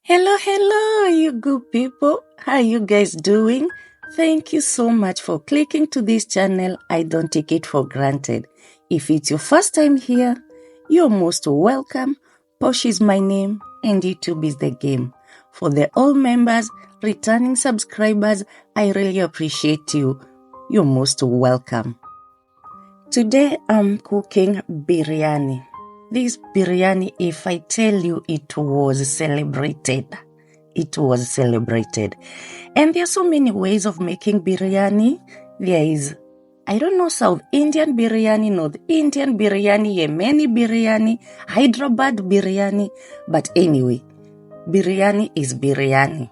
Hello, hello, you good people. How you guys doing? Thank you so much for clicking to this channel. I don't take it for granted. If it's your first time here, you're most welcome. Posh is my name and YouTube is the game. For the old members, returning subscribers, I really appreciate you. You're most welcome. Today I'm cooking biryani. This biryani, if I tell you, it was celebrated. It was celebrated. And there are so many ways of making biryani. There is, South Indian biryani, North Indian biryani, Yemeni biryani, Hyderabad biryani. But anyway, biryani is biryani.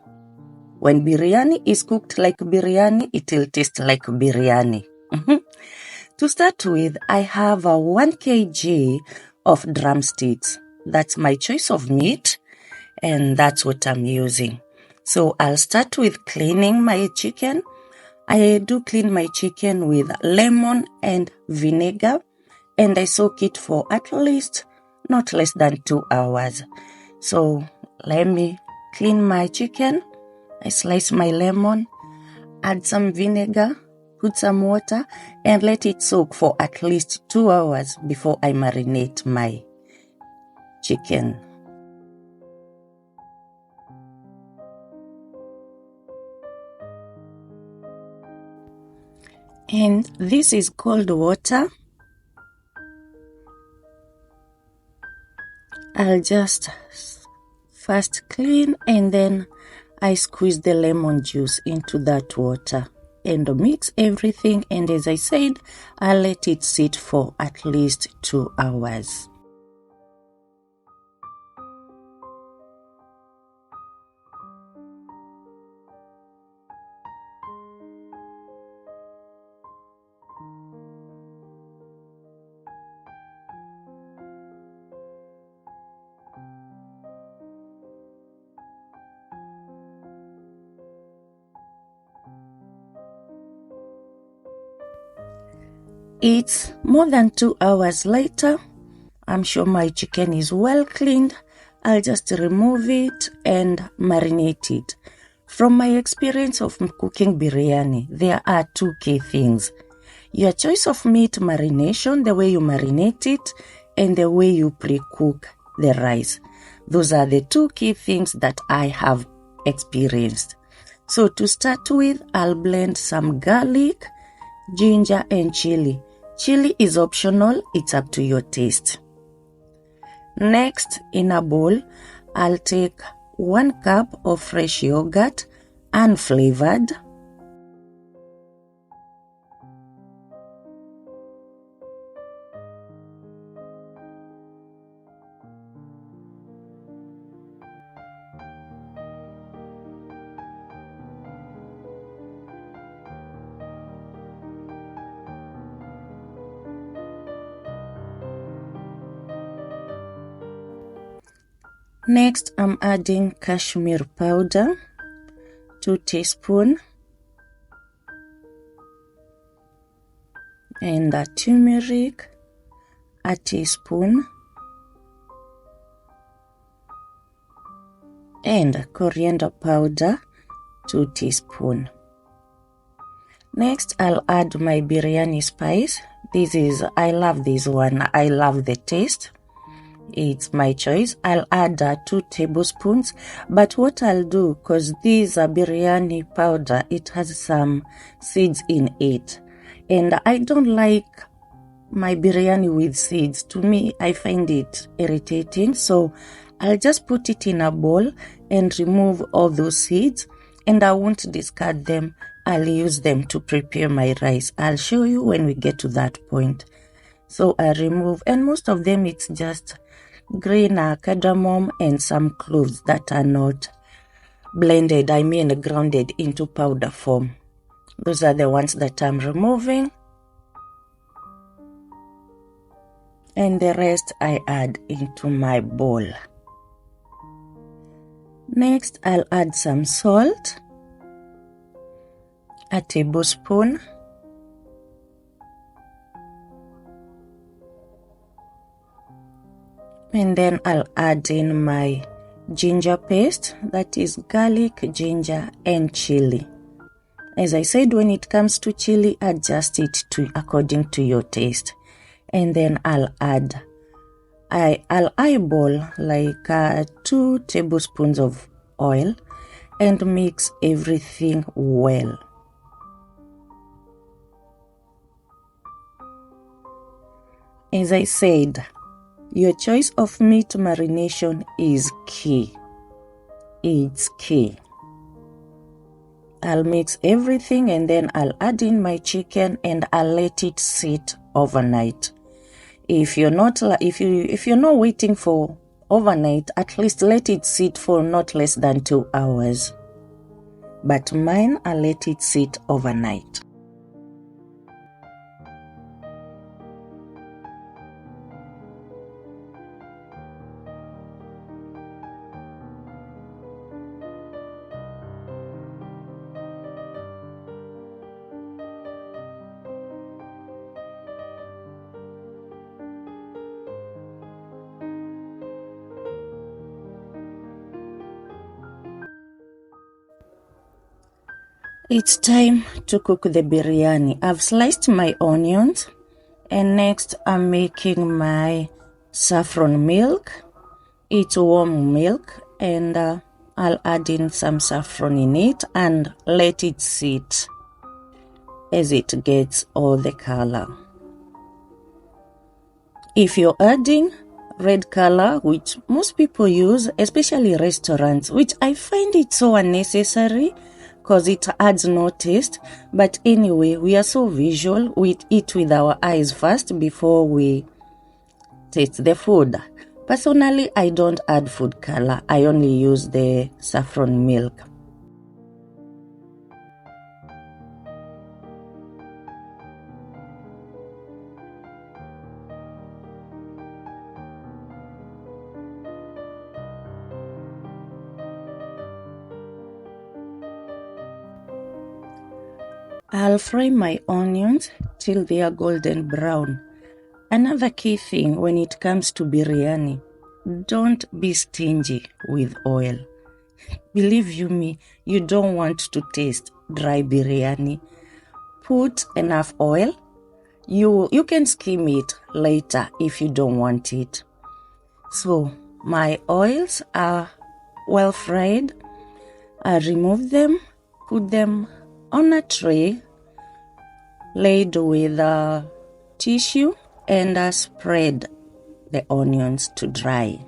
When biryani is cooked like biryani, it will taste like biryani. To start with, I have a 1 kg of drumsticks. That's my choice of meat, and that's what I'm using. So I'll start with cleaning my chicken. I do clean my chicken with lemon and vinegar, and I soak it for at least not less than 2 hours. So let me clean my chicken. I slice my lemon, add some vinegar, put some water, and let it soak for at least 2 hours before I marinate my chicken. And this is cold water. I'll just first clean and then I squeeze the lemon juice into that water and mix everything, and as I said, I'll let it sit for at least 2 hours. It's more than 2 hours later. I'm sure my chicken is well cleaned. I'll just remove it and marinate it. From my experience of cooking biryani, there are 2 key things. Your choice of meat marination, the way you marinate it, and the way you pre-cook the rice. Those are the 2 key things that I have experienced. So to start with, I'll blend some garlic, ginger, and chili. Chili is optional, it's up to your taste. Next, in a bowl, I'll take 1 cup of fresh yogurt, unflavored. Next, I'm adding cashmere powder, 2 teaspoons, and turmeric, 1 teaspoon, and coriander powder, 2 teaspoons. Next, I'll add my biryani spice. I love this one. I love the taste. It's my choice. I'll add 2 tablespoons, but what I'll do, because this biryani powder, it has some seeds in it, and I don't like my biryani with seeds. To me, I find it irritating, so I'll just put it in a bowl and remove all those seeds, and I won't discard them. I'll use them to prepare my rice. I'll show you when we get to that point. So I remove, and most of them it's just green cardamom and some cloves that are not blended, grounded into powder form. Those are the ones that I'm removing. And the rest I add into my bowl. Next, I'll add some salt, 1 tablespoon. And then I'll add in my ginger paste, that is garlic, ginger, and chili. As I said, when it comes to chili, adjust it to according to your taste. And then I'll eyeball like 2 tablespoons of oil and mix everything well. As I said, your choice of meat marination is key. It's key. I'll mix everything and then I'll add in my chicken and I'll let it sit overnight. If you're not waiting for overnight, at least let it sit for not less than 2 hours. But mine, I'll let it sit overnight. It's time to cook the biryani. I've sliced my onions and next I'm making my saffron milk. It's warm milk and I'll add in some saffron in it and let it sit as it gets all the color. If you're adding red color, which most people use, especially restaurants, which I find it so unnecessary because it adds no taste. But anyway, we are so visual. We eat with our eyes first before we taste the food. Personally, I don't add food color. I only use the saffron milk. I'll fry my onions till they are golden brown. Another key thing when it comes to biryani, don't be stingy with oil. Believe you me, you don't want to taste dry biryani. Put enough oil. You can skim it later if you don't want it. So my oils are well fried. I remove them, put them on a tray laid with a tissue and I spread the onions to dry.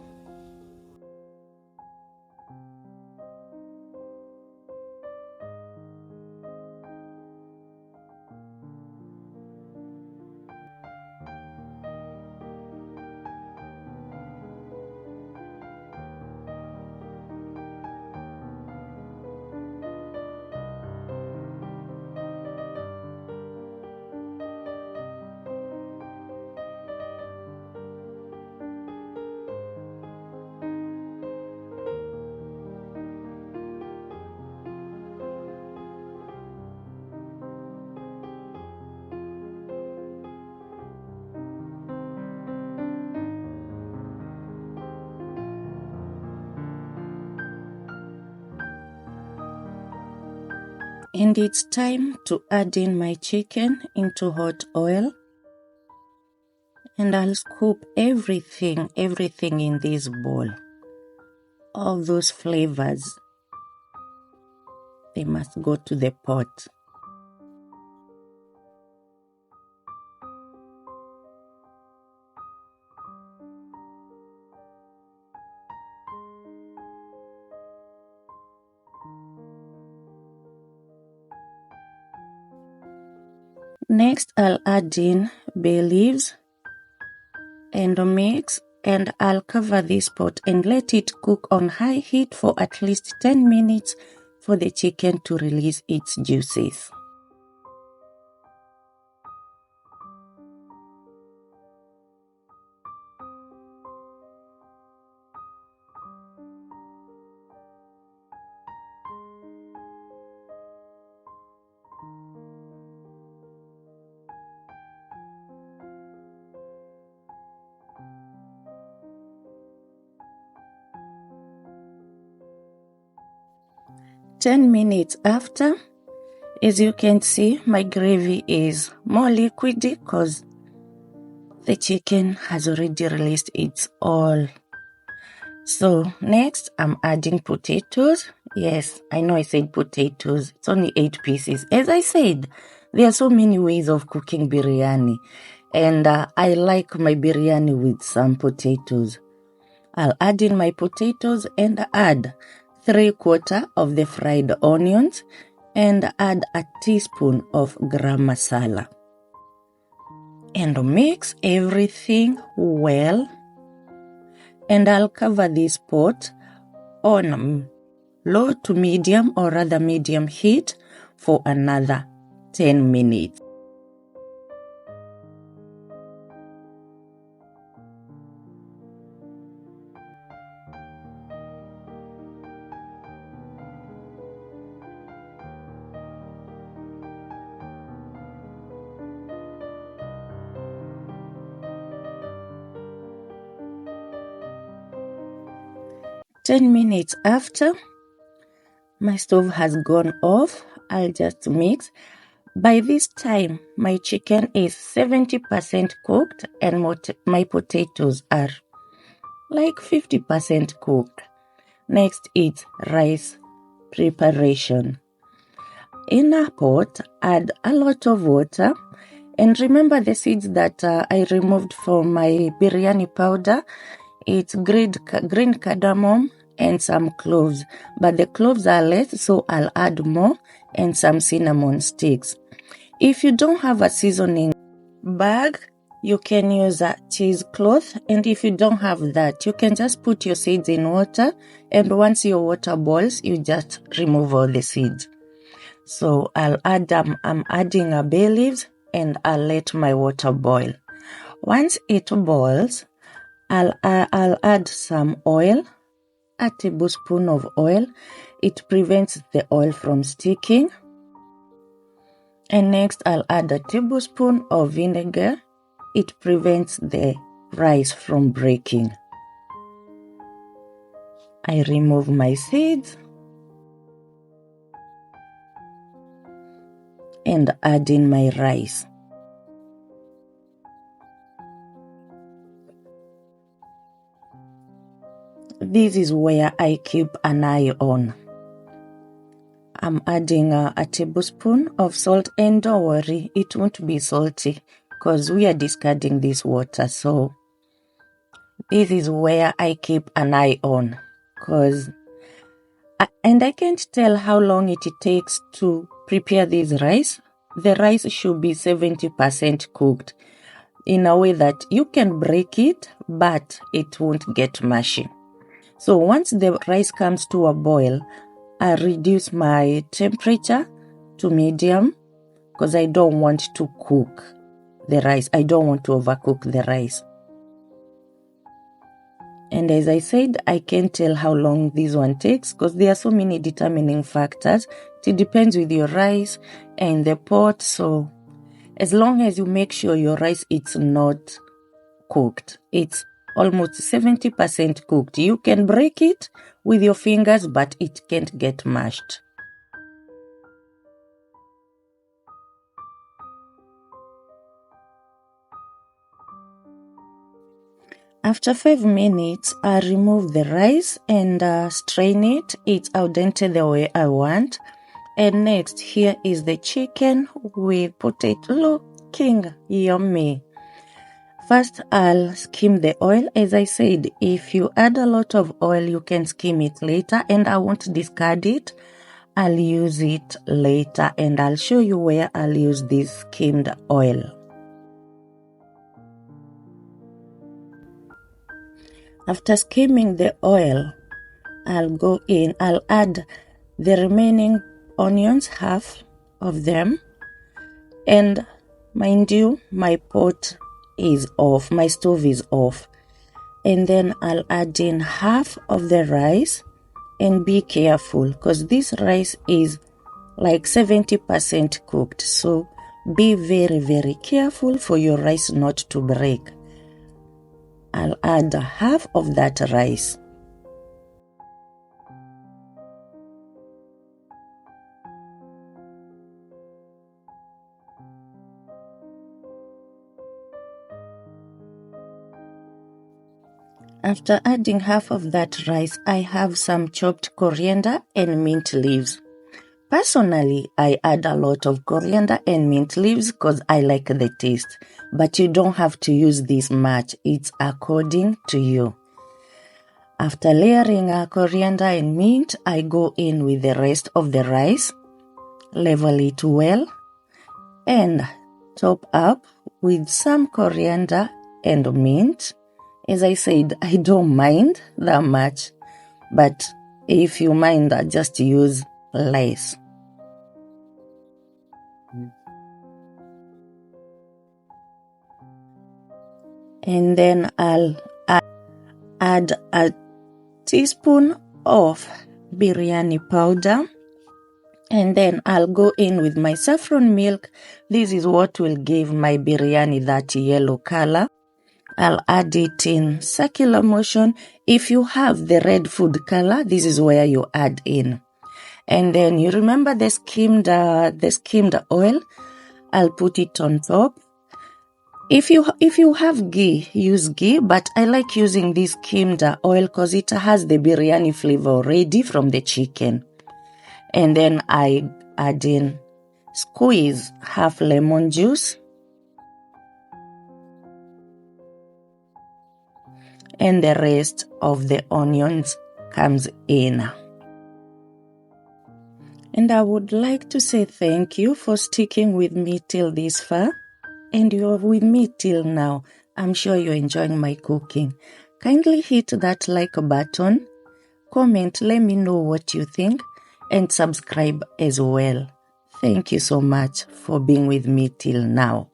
And it's time to add in my chicken into hot oil. And I'll scoop everything in this bowl. All those flavors, they must go to the pot. Next, I'll add in bay leaves and mix, and I'll cover this pot and let it cook on high heat for at least 10 minutes for the chicken to release its juices. 10 minutes after, as you can see, my gravy is more liquidy because the chicken has already released its oil. So next, I'm adding potatoes. Yes, I know I said potatoes. It's only 8 pieces. As I said, there are so many ways of cooking biryani. And I like my biryani with some potatoes. I'll add in my potatoes and add 3/4 of the fried onions and add a teaspoon of garam masala. And mix everything well. And I'll cover this pot on low to medium, or rather medium heat, for another 10 minutes. Ten minutes after, my stove has gone off. I'll just mix. By this time, my chicken is 70% cooked and my potatoes are like 50% cooked. Next is rice preparation. In a pot, add a lot of water. And remember the seeds that I removed from my biryani powder. It's green cardamom and some cloves. But the cloves are less, so I'll add more, and some cinnamon sticks. If you don't have a seasoning bag, you can use a cheesecloth. And if you don't have that, you can just put your seeds in water. And once your water boils, you just remove all the seeds. So I'm adding a bay leaves, and I'll let my water boil. Once it boils, I'll add some oil, a tablespoon of oil. It prevents the oil from sticking. And next, I'll add a tablespoon of vinegar. It prevents the rice from breaking. I remove my seeds and add in my rice. This is where I keep an eye on. I'm adding a tablespoon of salt, and don't worry, it won't be salty because we are discarding this water. So this is where I keep an eye on, and I can't tell how long it takes to prepare this rice. The rice should be 70% cooked in a way that you can break it, but it won't get mushy. So once the rice comes to a boil, I reduce my temperature to medium because I don't want to cook the rice. I don't want to overcook the rice. And as I said, I can't tell how long this one takes because there are so many determining factors. It depends with your rice and the pot. So as long as you make sure your rice is not cooked, it's almost 70% cooked. You can break it with your fingers, but it can't get mashed. After 5 minutes, I remove the rice and strain it. It's al dente the way I want. And next, here is the chicken with potato, looking yummy. First, I'll skim the oil. As I said, if you add a lot of oil, you can skim it later, and I won't discard it. I'll use it later, and I'll show you where I'll use this skimmed oil. After skimming the oil, I'll add the remaining onions, half of them, and mind you, my pot is off, my stove is off. And then I'll add in half of the rice, and be careful because this rice is like 70% cooked, so be very, very careful for your rice not to break. I'll add half of that rice. After adding half of that rice, I have some chopped coriander and mint leaves. Personally, I add a lot of coriander and mint leaves because I like the taste. But you don't have to use this much. It's according to you. After layering our coriander and mint, I go in with the rest of the rice, level it well, and top up with some coriander and mint. As I said, I don't mind that much, but if you mind, just use less. And then I'll add a teaspoon of biryani powder. And then I'll go in with my saffron milk. This is what will give my biryani that yellow color. I'll add it in circular motion. If you have the red food color, this is where you add in. And then you remember the skimmed oil? I'll put it on top. If you have ghee, use ghee, but I like using this skimmed oil because it has the biryani flavor already from the chicken. And then I add in, squeeze half lemon juice. And the rest of the onions comes in. And I would like to say thank you for sticking with me till this far. And you're with me till now. I'm sure you're enjoying my cooking. Kindly hit that like button, comment, let me know what you think, and subscribe as well. Thank you so much for being with me till now.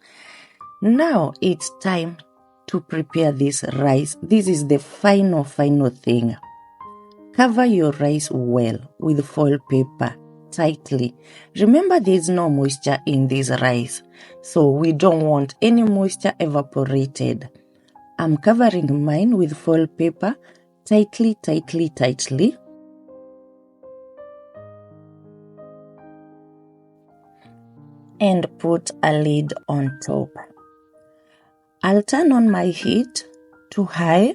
Now it's time to prepare this rice. This is the final thing. Cover your rice well with foil paper tightly. Remember, there is no moisture in this rice, so we don't want any moisture evaporated. I'm covering mine with foil paper tightly. And put a lid on top. I'll turn on my heat to high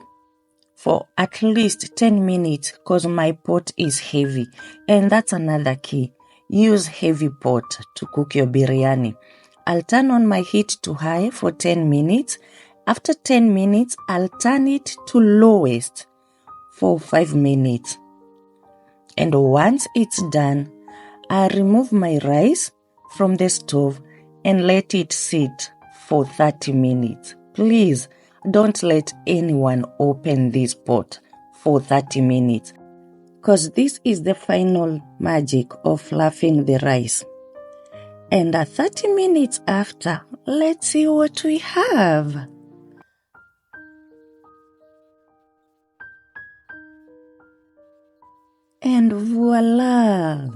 for at least 10 minutes because my pot is heavy. And that's another key. Use heavy pot to cook your biryani. I'll turn on my heat to high for 10 minutes. After 10 minutes, I'll turn it to lowest for 5 minutes. And once it's done, I'll remove my rice from the stove and let it sit for 30 minutes. Please don't let anyone open this pot for 30 minutes because this is the final magic of fluffing the rice. And 30 minutes after, let's see what we have. And voila!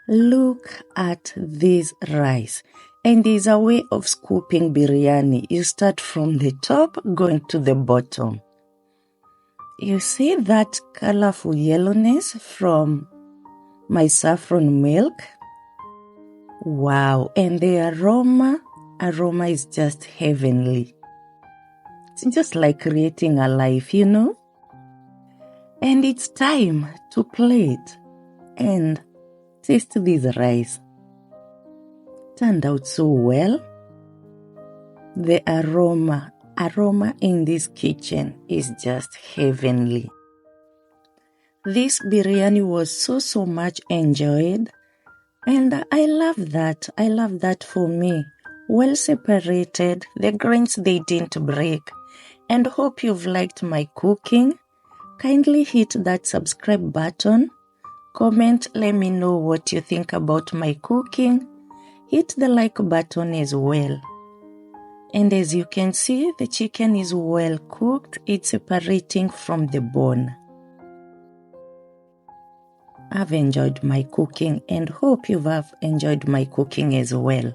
Look at this rice. And there's a way of scooping biryani. You start from the top, going to the bottom. You see that colorful yellowness from my saffron milk? Wow, and the aroma is just heavenly. It's just like creating a life, you know? And it's time to plate and taste this rice. Turned out so well. The aroma in this kitchen is just heavenly. This biryani was so much enjoyed, and I love that for me. Well separated, the grains they didn't break. And hope you've liked my cooking. Kindly hit that subscribe button. Comment, let me know what you think about my cooking. Hit the like button as well. And as you can see, the chicken is well cooked. It's separating from the bone. I've enjoyed my cooking and hope you have enjoyed my cooking as well.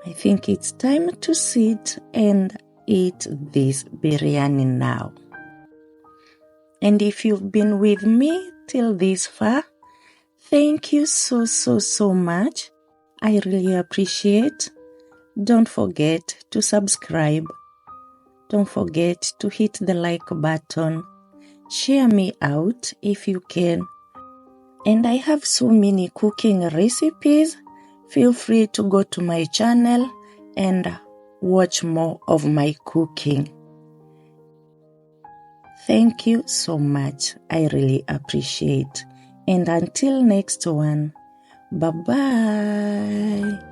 I think it's time to sit and eat this biryani now. And if you've been with me till this far, thank you so much. I really appreciate. don't forget to subscribe. Don't forget to hit the like button. Share me out if you can. And I have so many cooking recipes. Feel free to go to my channel and watch more of my cooking. Thank you so much. I really appreciate. And until next one, bye-bye.